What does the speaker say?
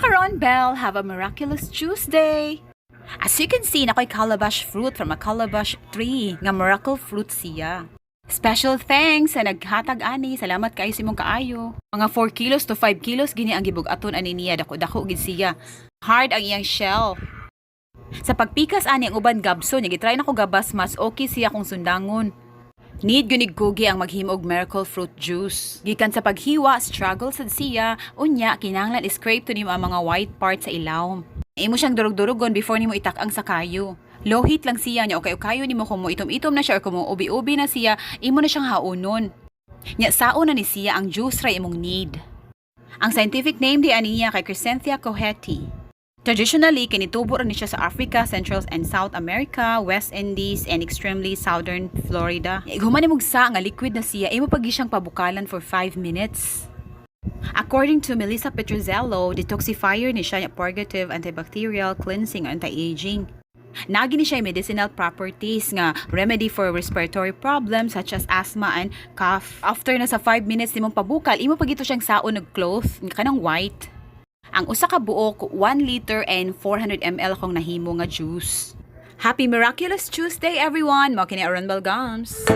Ronbel, have a miraculous Tuesday! As you can see, nakoy calabash fruit from a calabash tree, nga miracle fruit siya. Special thanks sa naghatag ani, salamat kayo sa imong kaayo. Mga 4 kilos to 5 kilos gini ang gibug-aton ani niya, dako-dako gid siya. Hard ang iyang shell. Sa pagpikas ani ang uban gabso, niya gitry nako gabas mas okay siya kung sundangon. Need gyud kugi ang maghimog miracle fruit juice. Gikan sa paghiwa, struggle sad siya, unya kinahanglan scrape to nimo ang mga white part sa ilawom. Imo siyang durog-durugon before nimo itak-ang sa kayo. Low heat lang siya nya okay kayo nimo kung mo itom-itom na siya or kung mo ubi-ubi na siya, imo na siyang haunon. Nya saon na ni siya ang juice ra imong need. Ang scientific name di aniya kay Crescentia coheti. Traditionally, kinitubo rin siya sa Africa, Central and South America, West Indies, and extremely southern Florida. Humanimugsa nga liquid na siya, imo pagi siyang pabukalan for 5 minutes. According to Melissa Petrozello, detoxifier ni siya purgative, antibacterial, cleansing, anti-aging. Nagi ni siya medicinal properties nga remedy for respiratory problems such as asthma and cough. After na sa 5 minutes nimong pabukal, imo pagito siyang saon og cloth, kanang white. Ang usa ka buok 1 liter and 400 ml kong nahimo nga juice. Happy Miraculous Tuesday everyone! Mao kini Ronbel Gums.